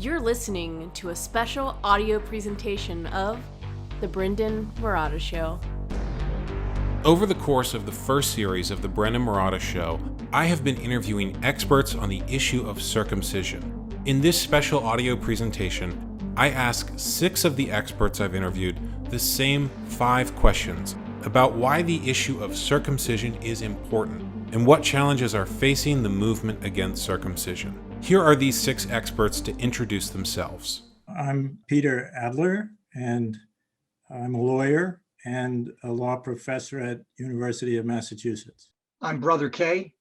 You're listening to a special audio presentation of The Brendon Marotta Show. Over the course of the first series of The Brendon Marotta Show, I have been interviewing experts on the issue of circumcision. In this special audio presentation, I ask 6 of the experts I've interviewed the same 5 questions about why the issue of circumcision is important and what challenges are facing the movement against circumcision. Here are these 6 experts to introduce themselves. I'm Peter Adler, and I'm a lawyer and a law professor at University of Massachusetts. I'm Brother K,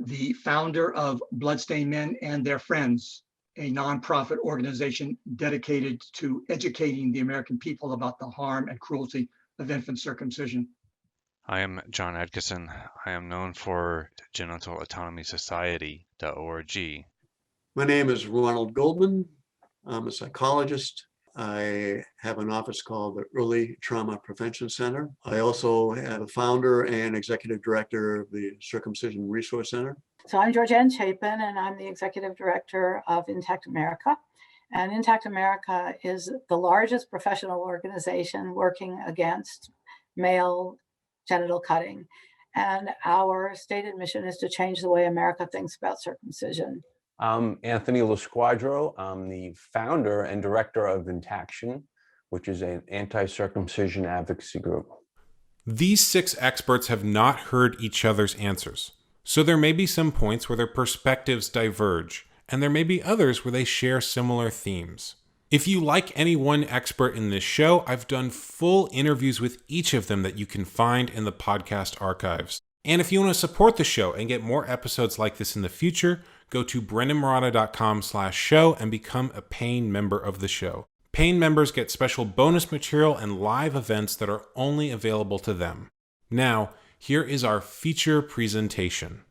the founder of Bloodstained Men and Their Friends, a nonprofit organization dedicated to educating the American people about the harm and cruelty of infant circumcision. I am John Adkison. I am known for genitalautonomysociety.org. My name is Ronald Goldman. I'm a psychologist. I have an office called the Early Trauma Prevention Center. I also am a founder and executive director of the Circumcision Resource Center. So I'm Georganne Chapin, and I'm the executive director of Intact America. And Intact America is the largest professional organization working against male genital cutting. And our stated mission is to change the way America thinks about circumcision. I'm Anthony Losquadro. I'm the founder and director of Intaction, which is an anti-circumcision advocacy group. These 6 experts have not heard each other's answers, so there may be some points where their perspectives diverge, and there may be others where they share similar themes. If you like any one expert in this show, I've done full interviews with each of them that you can find in the podcast archives. And if you want to support the show and get more episodes like this in the future, go to brendonmarotta.com/show and become a paying member of the show. Paying members get special bonus material and live events that are only available to them. Now, here is our feature presentation.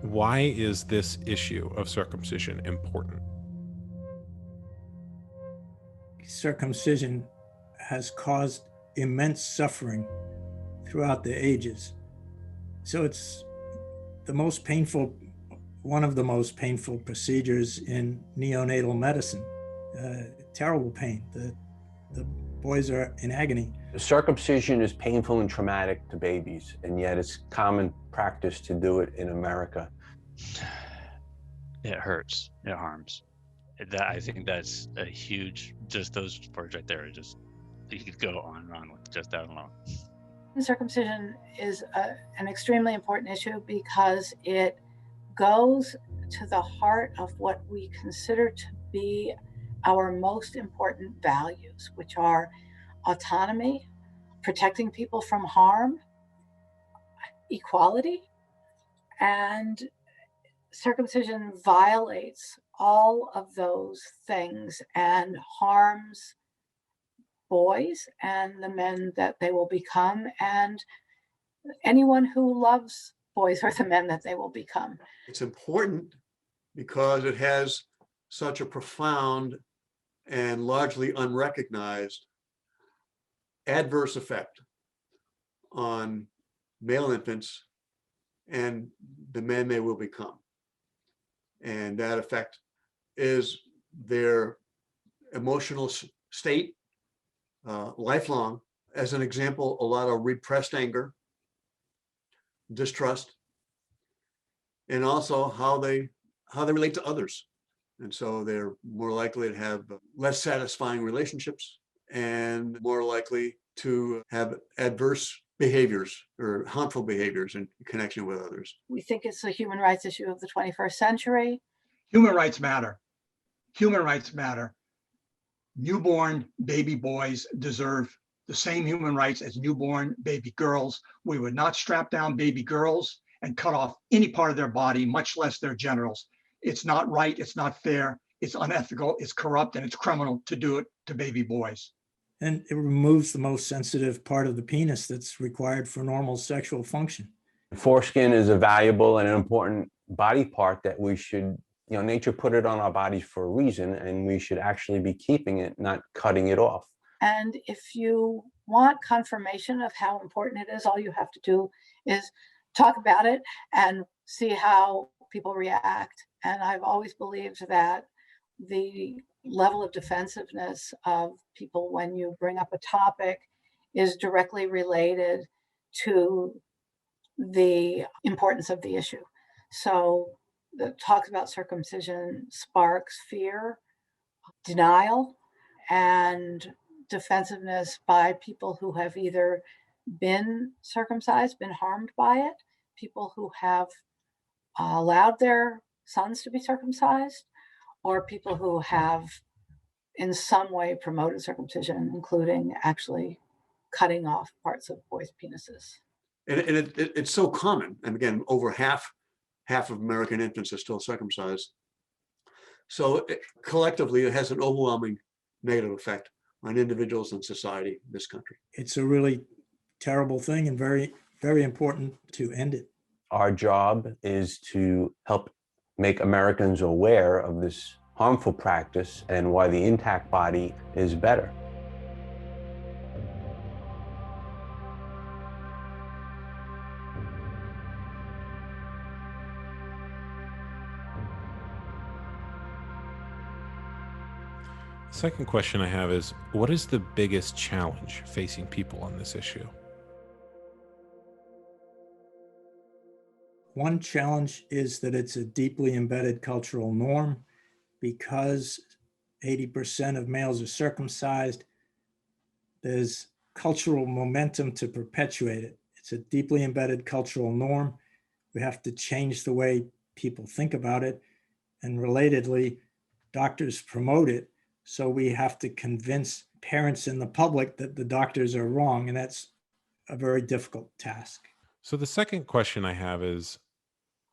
Why is this issue of circumcision important? Circumcision has caused immense suffering throughout the ages. So it's one of the most painful procedures in neonatal medicine. Terrible pain. The boys are in agony. Circumcision is painful and traumatic to babies, and yet it's common practice to do it in America. It hurts. It harms. I think that's a huge, just those words right there, you could go on and on with just that alone. Circumcision is an extremely important issue because it goes to the heart of what we consider to be our most important values, which are autonomy, protecting people from harm, equality, and circumcision violates all of those things and harms boys and the men that they will become and anyone who loves boys or the men that they will become. It's important because it has such a profound and largely unrecognized adverse effect on male infants and the men they will become. And that effect is their emotional state, lifelong. As an example, a lot of repressed anger, distrust, and also how they relate to others. And so they're more likely to have less satisfying relationships and more likely to have adverse behaviors or harmful behaviors in connection with others. We think it's a human rights issue of the 21st century. Human rights matter. Human rights matter. Newborn baby boys deserve the same human rights as newborn baby girls. We would not strap down baby girls and cut off any part of their body, much less their genitals. It's not right, it's not fair, it's unethical, it's corrupt, and it's criminal to do it to baby boys. And it removes the most sensitive part of the penis that's required for normal sexual function. Foreskin is a valuable and an important body part that we should nature put it on our bodies for a reason, and we should actually be keeping it, not cutting it off. And if you want confirmation of how important it is, all you have to do is talk about it and see how people react. And I've always believed that the level of defensiveness of people when you bring up a topic is directly related to the importance of the issue. So the talk about circumcision sparks fear, denial, and defensiveness by people who have either been circumcised, been harmed by it, people who have allowed their sons to be circumcised, or people who have in some way promoted circumcision, including actually cutting off parts of boys' penises. And it's so common. And again, over half of American infants are still circumcised. So collectively, it has an overwhelming negative effect on individuals and society in this country. It's a really terrible thing and very, very important to end it. Our job is to help make Americans aware of this harmful practice and why the intact body is better. Second question I have is, what is the biggest challenge facing people on this issue? One challenge is that it's a deeply embedded cultural norm. Because 80% of males are circumcised, there's cultural momentum to perpetuate it. It's a deeply embedded cultural norm. We have to change the way people think about it. And relatedly, doctors promote it. So we have to convince parents and the public that the doctors are wrong. And that's a very difficult task. So the second question I have is,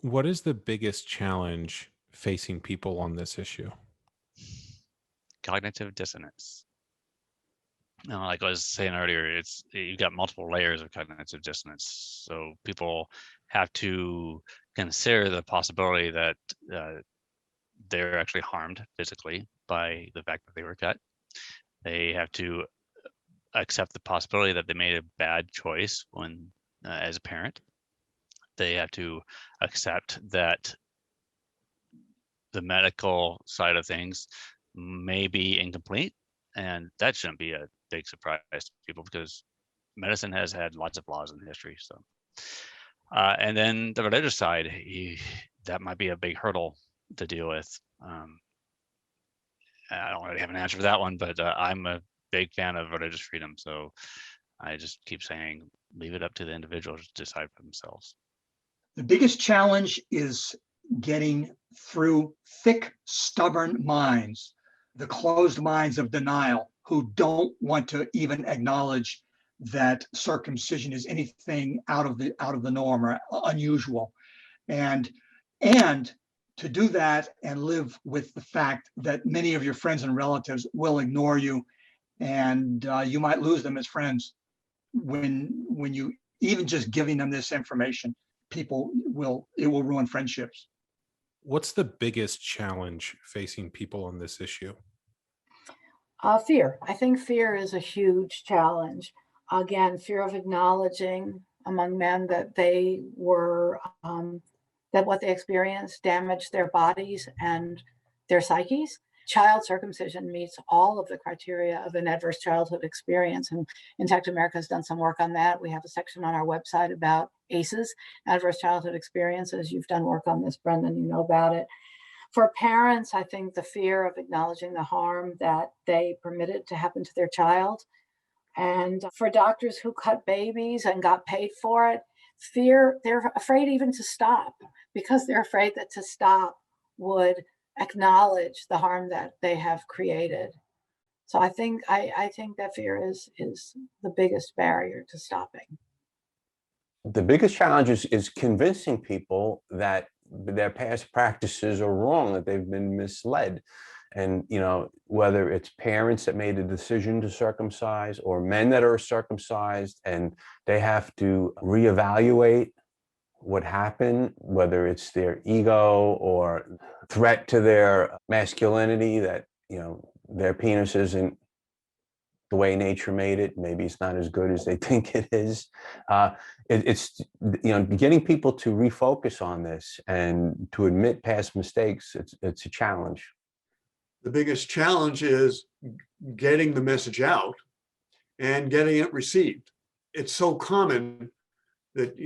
what is the biggest challenge facing people on this issue? Cognitive dissonance. Like I was saying earlier, you've got multiple layers of cognitive dissonance. So people have to consider the possibility that they're actually harmed physically by the fact that they were cut. They have to accept the possibility that they made a bad choice when, as a parent. They have to accept that the medical side of things may be incomplete, and that shouldn't be a big surprise to people because medicine has had lots of flaws in history. So, and then the religious side, that might be a big hurdle to deal with. I don't really have an answer for that one, but I'm a big fan of religious freedom. So I just keep saying, leave it up to the individuals to decide for themselves. The biggest challenge is getting through thick, stubborn minds, the closed minds of denial, who don't want to even acknowledge that circumcision is anything out of the norm or unusual. And to do that and live with the fact that many of your friends and relatives will ignore you, and you might lose them as friends when you even just giving them this information. It will ruin friendships. What's the biggest challenge facing people on this issue? Fear. I think fear is a huge challenge. Again, fear of acknowledging among men that they were, that what they experienced damaged their bodies and their psyches. Child circumcision meets all of the criteria of an adverse childhood experience. And Intact America has done some work on that. We have a section on our website about ACEs, adverse childhood experiences. You've done work on this, Brendon, you know about it. For parents, I think the fear of acknowledging the harm that they permitted to happen to their child. And for doctors who cut babies and got paid for it, fear, they're afraid even to stop because they're afraid that to stop would acknowledge the harm that they have created. So I think that fear is the biggest barrier to stopping. The biggest challenge is convincing people that their past practices are wrong, that they've been misled. And, whether it's parents that made a decision to circumcise or men that are circumcised and they have to reevaluate what happened, whether it's their ego or threat to their masculinity, that, their penis isn't the way nature made it. Maybe it's not as good as they think it is. It's getting people to refocus on this and to admit past mistakes. It's a challenge. The biggest challenge is getting the message out and getting it received. It's so common that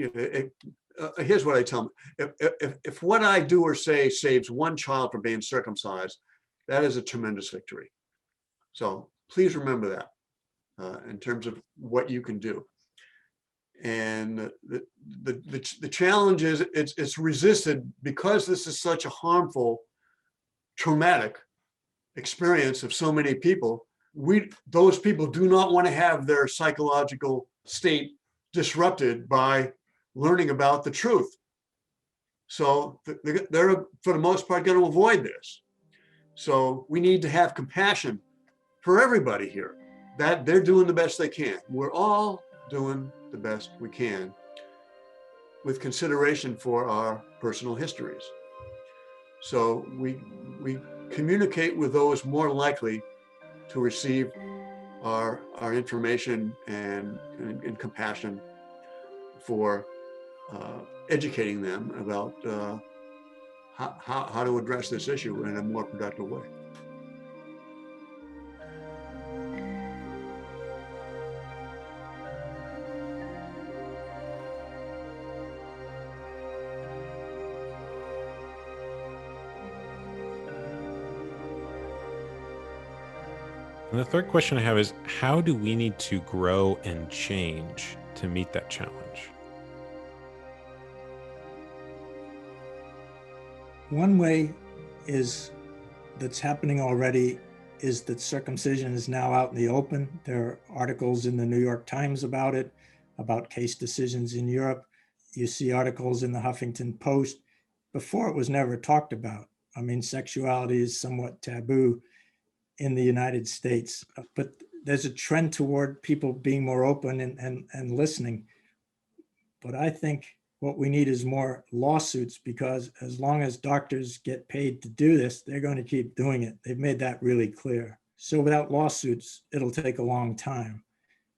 here's what I tell them: if what I do or say saves one child from being circumcised, that is a tremendous victory. So please remember that in terms of what you can do. And the challenge is it's resisted because this is such a harmful, traumatic experience of so many people. Those people do not want to have their psychological state disrupted by learning about the truth. So they're for the most part going to avoid this. So we need to have compassion for everybody here, that they're doing the best they can. We're all doing the best we can with consideration for our personal histories. So we communicate with those more likely to receive our information and compassion for educating them about how to address this issue in a more productive way. And the third question I have is, how do we need to grow and change to meet that challenge? One way that's happening already is that circumcision is now out in the open. There are articles in the New York Times about it, about case decisions in Europe. You see articles in the Huffington Post. Before, it was never talked about. I mean, sexuality is somewhat taboo in the United States, but there's a trend toward people being more open and listening. But I think what we need is more lawsuits, because as long as doctors get paid to do this, they're going to keep doing it. They've made that really clear. So without lawsuits, it'll take a long time.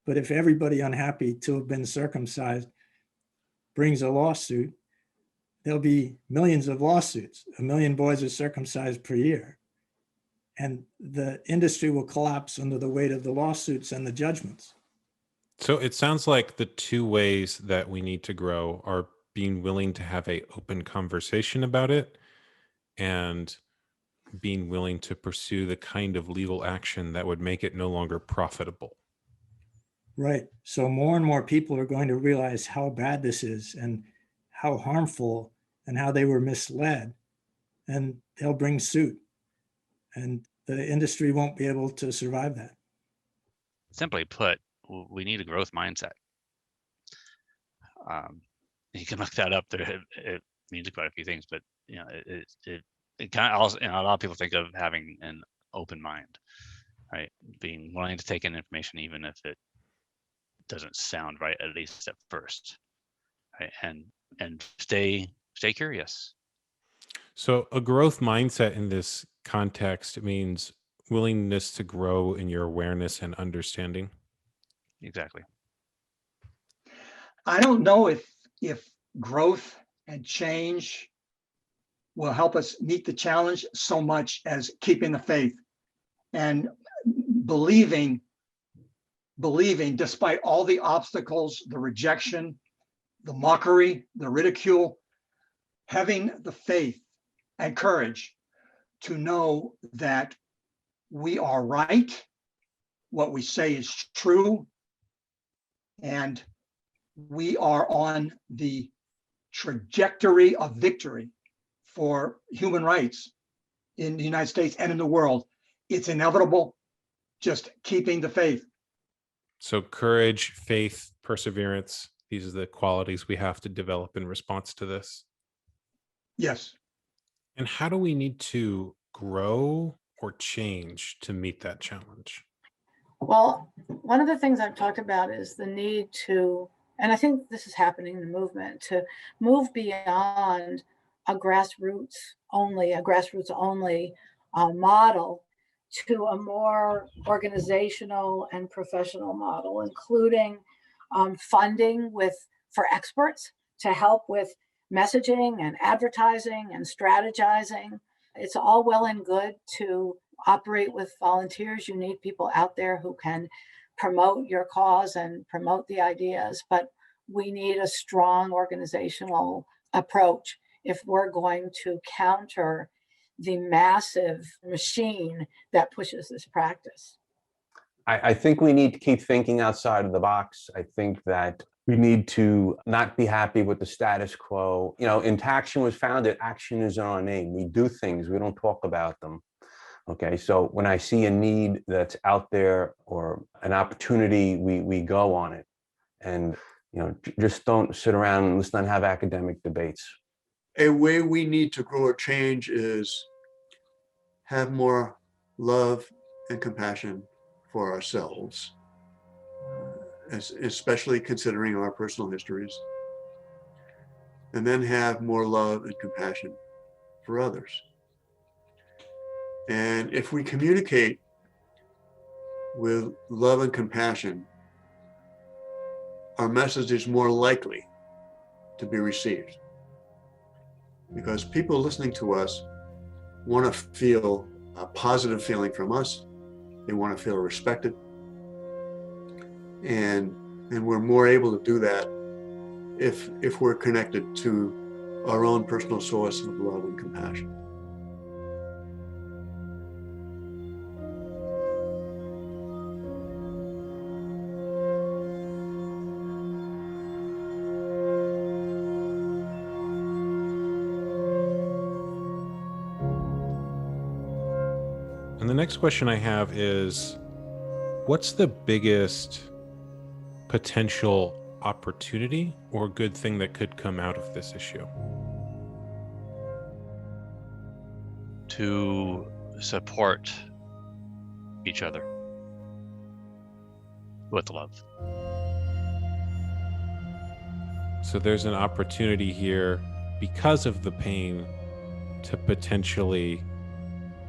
But if everybody unhappy to have been circumcised brings a lawsuit, there'll be millions of lawsuits. 1 million boys are circumcised per year. And the industry will collapse under the weight of the lawsuits and the judgments. So it sounds like the two ways that we need to grow are being willing to have an open conversation about it and being willing to pursue the kind of legal action that would make it no longer profitable. Right. So more and more people are going to realize how bad this is and how harmful and how they were misled, and they'll bring suit. And the industry won't be able to survive that. Simply put, we need a growth mindset. You can look that up there. It means quite a few things, but it kind of also, a lot of people think of having an open mind, right? Being willing to take in information, even if it doesn't sound right, at least at first, right? And stay curious. So a growth mindset in this context means willingness to grow in your awareness and understanding. Exactly. I don't know if growth and change will help us meet the challenge so much as keeping the faith and believing despite all the obstacles, the rejection, the mockery, the ridicule, having the faith and courage to know that we are right, what we say is true, and we are on the trajectory of victory for human rights in the United States and in the world. It's inevitable, just keeping the faith. So courage, faith, perseverance, these are the qualities we have to develop in response to this. Yes. And how do we need to grow or change to meet that challenge? Well, one of the things I've talked about is the need to And I think this is happening in the movement to move beyond a grassroots only model to a more organizational and professional model, including funding for experts to help with messaging and advertising and strategizing. It's all well and good to operate with volunteers. You need people out there who can promote your cause and promote the ideas, but we need a strong organizational approach if we're going to counter the massive machine that pushes this practice. I think we need to keep thinking outside of the box. I think that we need to not be happy with the status quo. You know, Intaction was founded, action is in our name. We do things, we don't talk about them. Okay, so when I see a need that's out there or an opportunity, we go on it. And, just don't sit around and let's not have academic debates. A way we need to grow or change is have more love and compassion for ourselves, especially considering our personal histories, and then have more love and compassion for others. And if we communicate with love and compassion, our message is more likely to be received, because people listening to us want to feel a positive feeling from us. They want to feel respected. And we're more able to do that if we're connected to our own personal source of love and compassion. And the next question I have is, what's the biggest potential opportunity or good thing that could come out of this issue? To support each other with love. So there's an opportunity here because of the pain to potentially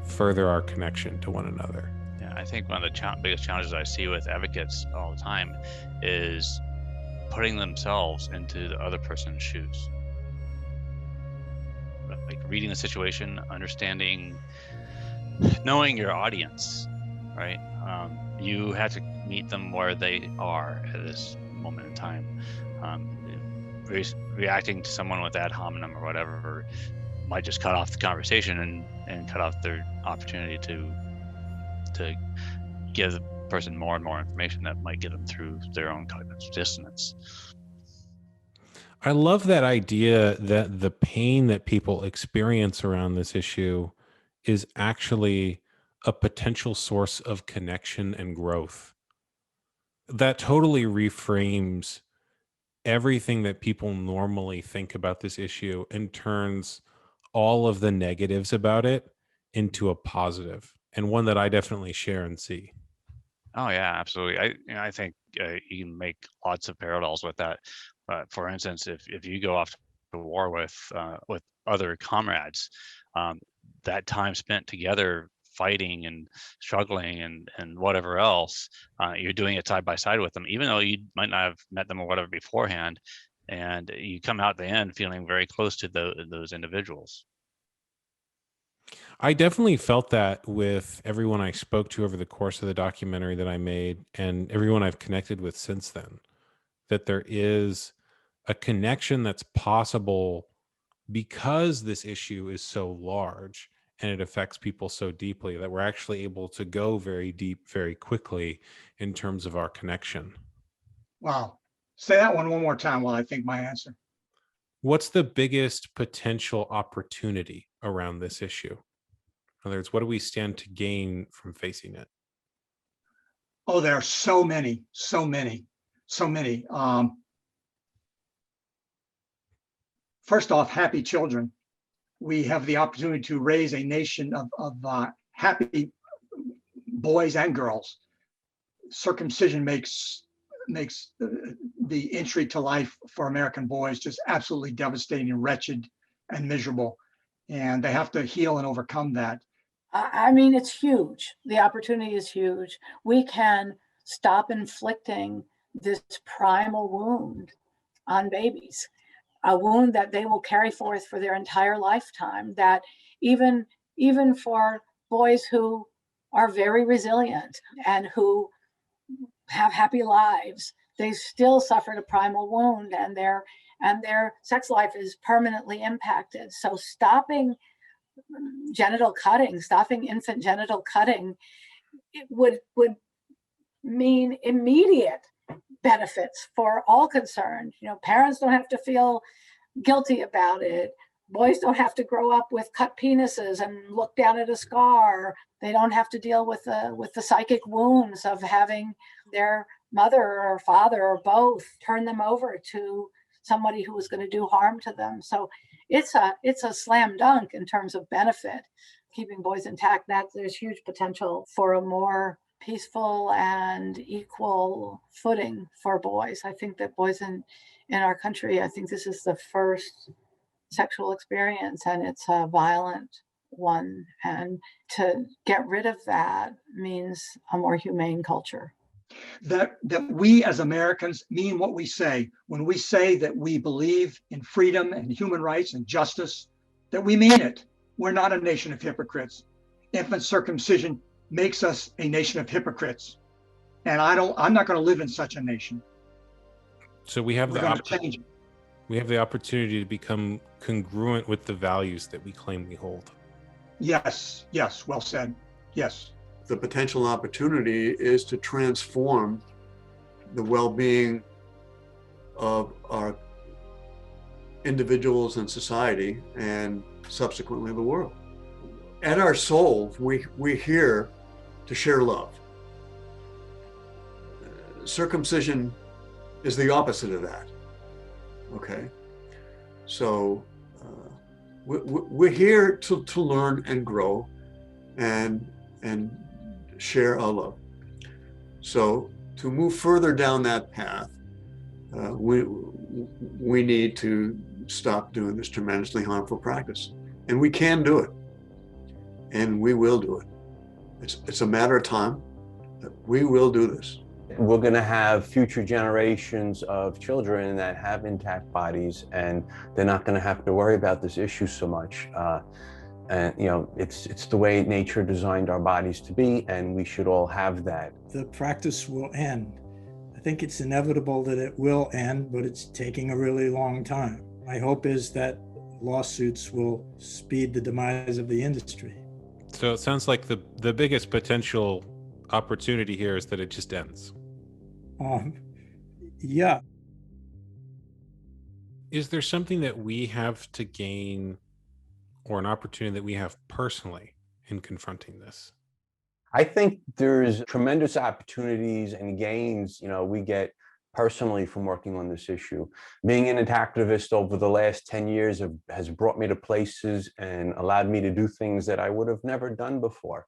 further our connection to one another. Yeah, I think one of the biggest challenges I see with advocates all the time is putting themselves into the other person's shoes. Like reading the situation, understanding, knowing your audience, right? You have to meet them where they are at this moment in time. Reacting to someone with ad hominem or whatever might just cut off the conversation and cut off their opportunity to give the person more and more information that might get them through their own cognitive dissonance. I love that idea that the pain that people experience around this issue is actually a potential source of connection and growth. That totally reframes everything that people normally think about this issue and turns all of the negatives about it into a positive, and one that I definitely share and see. Oh yeah, absolutely. I think you can make lots of parallels with that. For instance, if you go off to war with other comrades, that time spent together fighting and struggling and whatever else, you're doing it side by side with them, even though you might not have met them or whatever beforehand, and you come out at the end feeling very close to those individuals. I definitely felt that with everyone I spoke to over the course of the documentary that I made and everyone I've connected with since then, that there is a connection that's possible because this issue is so large and it affects people so deeply that we're actually able to go very deep very quickly in terms of our connection. Wow. Say that one more time while I think my answer. What's the biggest potential opportunity around this issue? In other words, what do we stand to gain from facing it? Oh, there are so many. First off, happy children. We have the opportunity to raise a nation of happy boys and girls. Circumcision makes makes the entry to life for American boys just absolutely devastating, wretched, and miserable. And they have to heal and overcome that. I mean, it's huge. The opportunity is huge. We can stop inflicting this primal wound on babies, a wound that they will carry forth for their entire lifetime, that even for boys who are very resilient and who have happy lives, they still suffered a primal wound, and their sex life is permanently impacted. So stopping genital cutting, stopping infant genital cutting, it would mean immediate benefits for all concerned. You know, parents don't have to feel guilty about it. Boys don't have to grow up with cut penises and look down at a scar. They don't have to deal with the psychic wounds of having their mother or father or both turn them over to somebody who was going to do harm to them. So it's a slam dunk in terms of benefit, keeping boys intact. That there's huge potential for a more peaceful and equal footing for boys. I think that boys in our country, I think this is the first sexual experience, and it's a violent one. And to get rid of that means a more humane culture. That we as Americans mean what we say. When we say that we believe in freedom and human rights and justice, that we mean it. We're not a nation of hypocrites. Infant circumcision makes us a nation of hypocrites. And I'm not going to live in such a nation. So we have We're going to change it. We have the opportunity to become congruent with the values that we claim we hold. Yes, well said. Yes. The potential opportunity is to transform the well-being of our individuals and society, and subsequently the world. At our soul, we're here to share love. Circumcision is the opposite of that. Okay, so we're here to learn and grow and share our love. So to move further down that path, we need to stop doing this tremendously harmful practice, and we can do it, and we will do it. It's a matter of time. We will do this. We're going to have future generations of children that have intact bodies, and they're not going to have to worry about this issue so much. And you know, it's the way nature designed our bodies to be, and we should all have that. The practice will end. I think it's inevitable that it will end, but it's taking a really long time. My hope is that lawsuits will speed the demise of the industry. So it sounds like the biggest potential opportunity here is that it just ends. Yeah. Is there something that we have to gain, or an opportunity that we have personally in confronting this? I think there's tremendous opportunities and gains, you know, we get personally from working on this issue. Being an activist over the last 10 years has brought me to places and allowed me to do things that I would have never done before.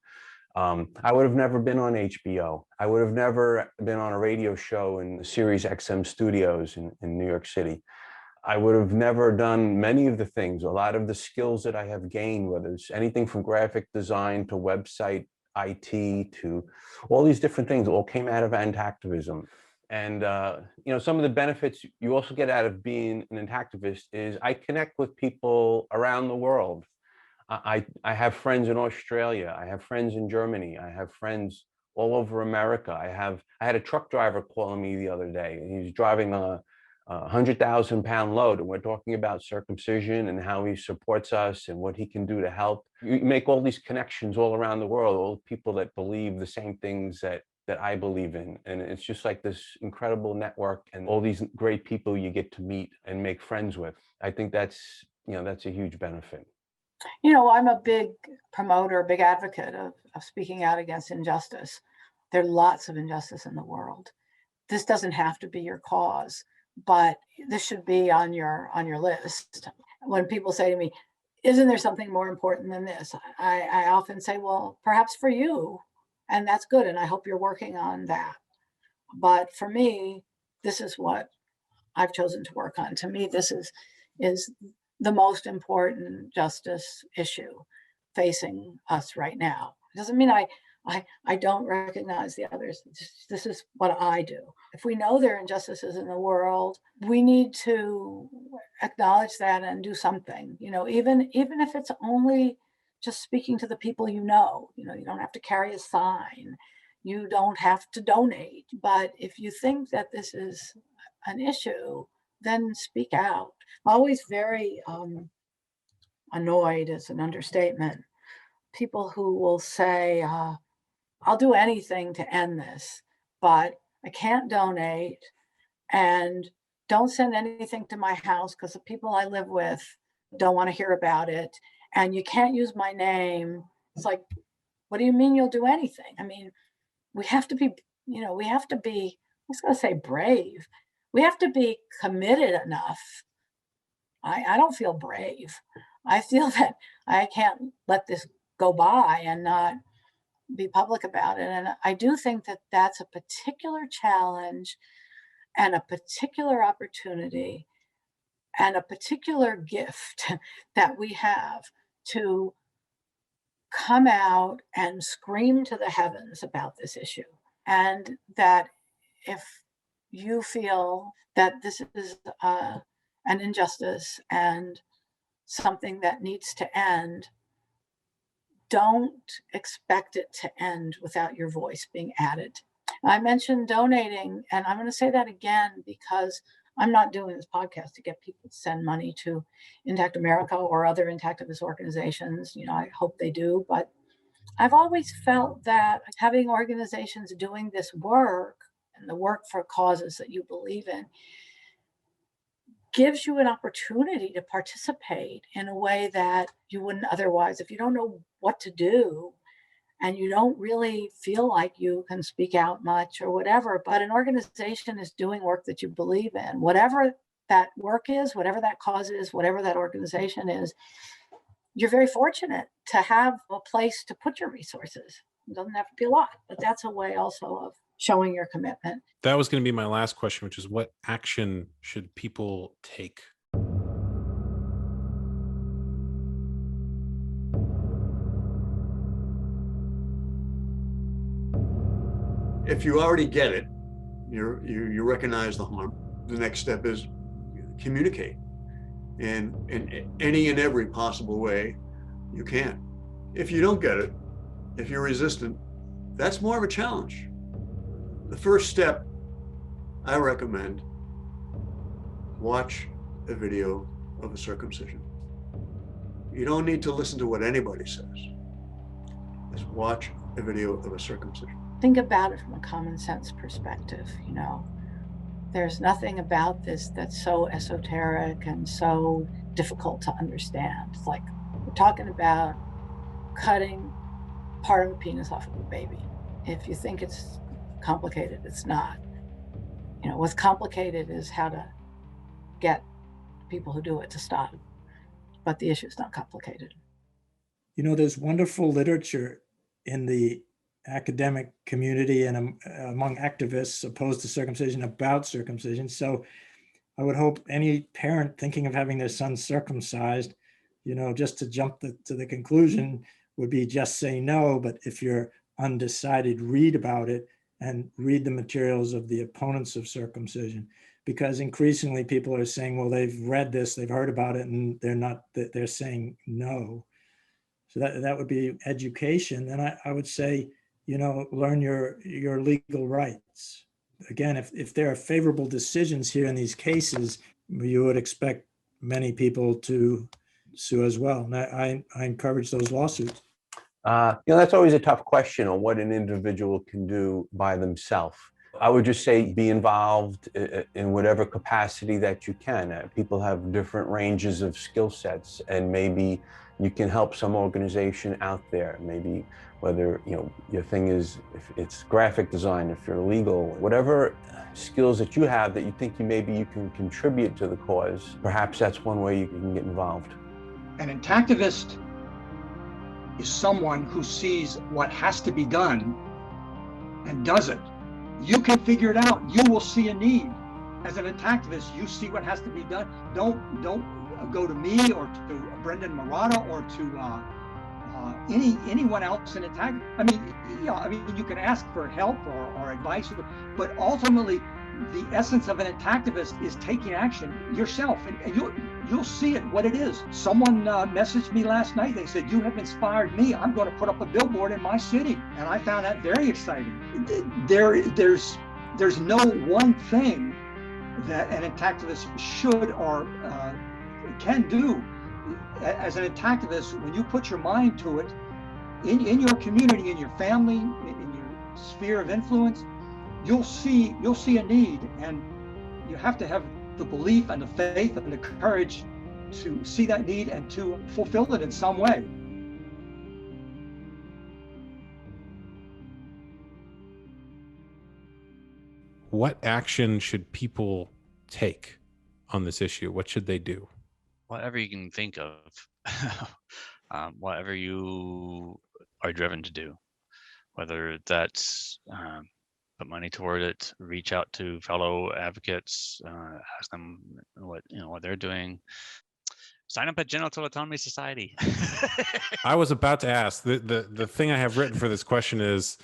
I would have never been on HBO. I would have never been on a radio show in Sirius XM studios in New York City. I would have never done many of the things, a lot of the skills that I have gained, whether it's anything from graphic design to website IT to all these different things, all came out of activism. And you know, some of the benefits you also get out of being an activist is I connect with people around the world. I have friends in Australia. I have friends in Germany. I have friends all over America. I had a truck driver calling me the other day, and he was driving a 100,000-pound load, and we're talking about circumcision and how he supports us and what he can do to help. You make all these connections all around the world, all people that believe the same things that I believe in, and it's just like this incredible network and all these great people you get to meet and make friends with. I think that's a huge benefit. You know, I'm a big promoter, big advocate of speaking out against injustice. There are lots of injustice in the world. This doesn't have to be your cause, but this should be on your list. When people say to me, isn't there something more important than this? I often say, well, perhaps for you, and that's good, and I hope you're working on that. But for me, this is what I've chosen to work on. To me, this is the most important justice issue facing us right now. It doesn't mean I don't recognize the others. This is what I do. If we know there are injustices in the world, we need to acknowledge that and do something. Even if it's only just speaking to the people you know. You don't have to carry a sign. You don't have to donate. But if you think that this is an issue, then speak out. Always very annoyed is an understatement. People who will say, I'll do anything to end this, but I can't donate, and don't send anything to my house because the people I live with don't want to hear about it, and you can't use my name. It's like, what do you mean you'll do anything? I mean, we have to be, I was going to say brave. We have to be committed enough. I don't feel brave. I feel that I can't let this go by and not be public about it. And I do think that that's a particular challenge and a particular opportunity and a particular gift that we have to come out and scream to the heavens about this issue. And that if you feel that this is an injustice and something that needs to end, don't expect it to end without your voice being added. I mentioned donating, and I'm going to say that again because I'm not doing this podcast to get people to send money to Intact America or other intactivist organizations. I hope they do, but I've always felt that having organizations doing this work and the work for causes that you believe in gives you an opportunity to participate in a way that you wouldn't otherwise. If you don't know what to do and you don't really feel like you can speak out much or whatever, but an organization is doing work that you believe in, whatever that work is, whatever that cause is, whatever that organization is, you're very fortunate to have a place to put your resources. It doesn't have to be a lot, but that's a way also of showing your commitment. That was going to be my last question, which is what action should people take? If you already get it, you recognize the harm, the next step is communicate in any and every possible way you can. If you don't get it, if you're resistant, that's more of a challenge. The first step I recommend, watch a video of a circumcision. You don't need to listen to what anybody says. Just watch a video of a circumcision. Think about it from a common sense perspective. There's nothing about this that's so esoteric and so difficult to understand. It's like we're talking about cutting part of a penis off of a baby. If you think it's complicated, it's not. What's complicated is how to get people who do it to stop. But the issue is not complicated. There's wonderful literature in the academic community and among activists opposed to circumcision about circumcision. So I would hope any parent thinking of having their son circumcised, just to jump to the conclusion would be just say no. But if you're undecided, read about it and read the materials of the opponents of circumcision, because increasingly people are saying, well, they've read this, they've heard about it, and they're saying no. So that would be education. And I would say, learn your legal rights. Again, if there are favorable decisions here in these cases, you would expect many people to sue as well. And I encourage those lawsuits. That's always a tough question on what an individual can do by themselves. I would just say be involved in whatever capacity that you can. People have different ranges of skill sets, and maybe you can help some organization out there. Maybe whether your thing is, if it's graphic design, if you're legal, whatever skills that you have that you think maybe you can contribute to the cause, perhaps that's one way you can get involved. An intactivist is someone who sees what has to be done and does it You can figure it out. You will see a need. As an activist, you see what has to be done. Don't go to me or to Brendon Marotta or to anyone else in attack. I mean, you can ask for help or advice, but ultimately, the essence of an activist is taking action yourself, and you'll see it what it is. Someone messaged me last night. They said, "You have inspired me. I'm going to put up a billboard in my city," and I found that very exciting. There's no one thing that an activist should or can do. As an activist, when you put your mind to it, in your community, in your family, in your sphere of influence, you'll see a need, and you have to have the belief and the faith and the courage to see that need and to fulfill it in some way. What action should people take on this issue? What should they do? Whatever you can think of, whatever you are driven to do, whether that's put money toward it, reach out to fellow advocates, ask them what they're doing. Sign up at Genital Autonomy Society. I was about to ask. The thing I have written for this question is,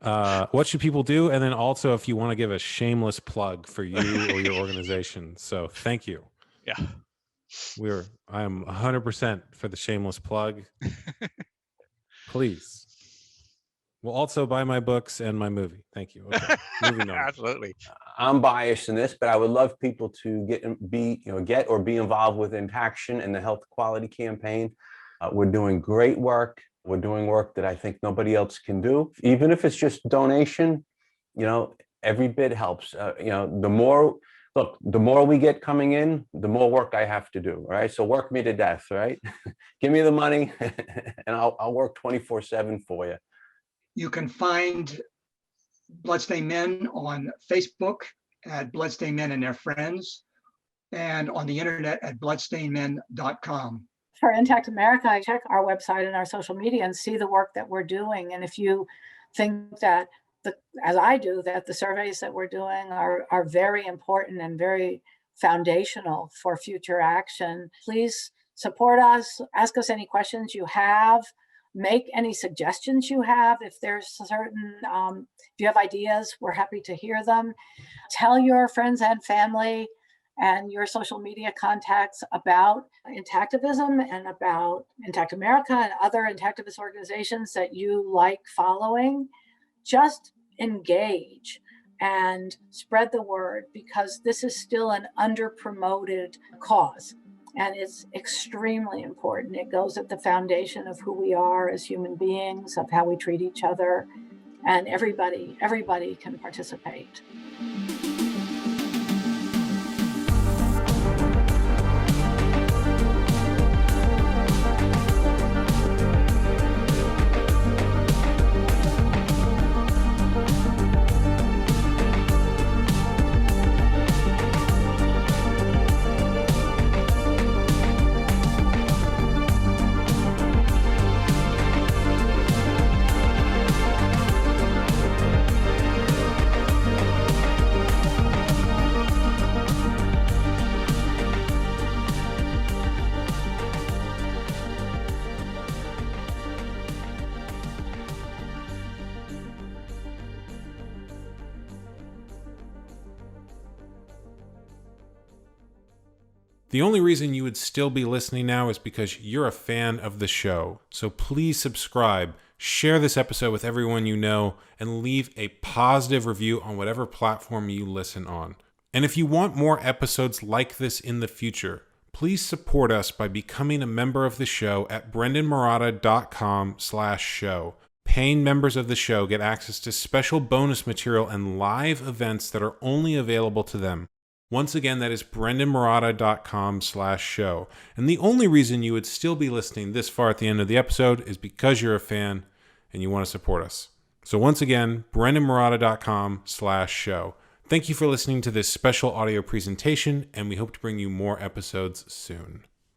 what should people do? And then also, if you want to give a shameless plug for you or your organization. So thank you. Yeah. I am 100% for the shameless plug. Please. We'll also buy my books and my movie. Thank you. Okay. Moving on. Absolutely. I'm biased in this, but I would love people to get or be involved with Intaction and the health quality campaign. We're doing great work. We're doing work that I think nobody else can do. Even if it's just donation, every bit helps. The more we get coming in, the more work I have to do. Right. So work me to death. Right. Give me the money and I'll work 24/7 for you. You can find Bloodstained Men on Facebook at Bloodstained Men and Their Friends, and on the internet at bloodstainedmen.com. For Intact America, I check our website and our social media and see the work that we're doing. And if you think that, as I do, that the surveys that we're doing are very important and very foundational for future action, please support us, ask us any questions you have, make any suggestions you have. If there's if you have ideas, we're happy to hear them. Tell your friends and family and your social media contacts about Intactivism and about Intact America and other Intactivist organizations that you like following. Just engage and spread the word, because this is still an under-promoted cause. And it's extremely important. It goes at the foundation of who we are as human beings, of how we treat each other, and everybody can participate. The only reason you would still be listening now is because you're a fan of the show. So please subscribe, share this episode with everyone you know, and leave a positive review on whatever platform you listen on. And if you want more episodes like this in the future, please support us by becoming a member of the show at brendonmarotta.com/show. Paying members of the show get access to special bonus material and live events that are only available to them. Once again, that is brendonmarotta.com/show. And the only reason you would still be listening this far at the end of the episode is because you're a fan and you want to support us. So once again, brendonmarotta.com/show. Thank you for listening to this special audio presentation, and we hope to bring you more episodes soon.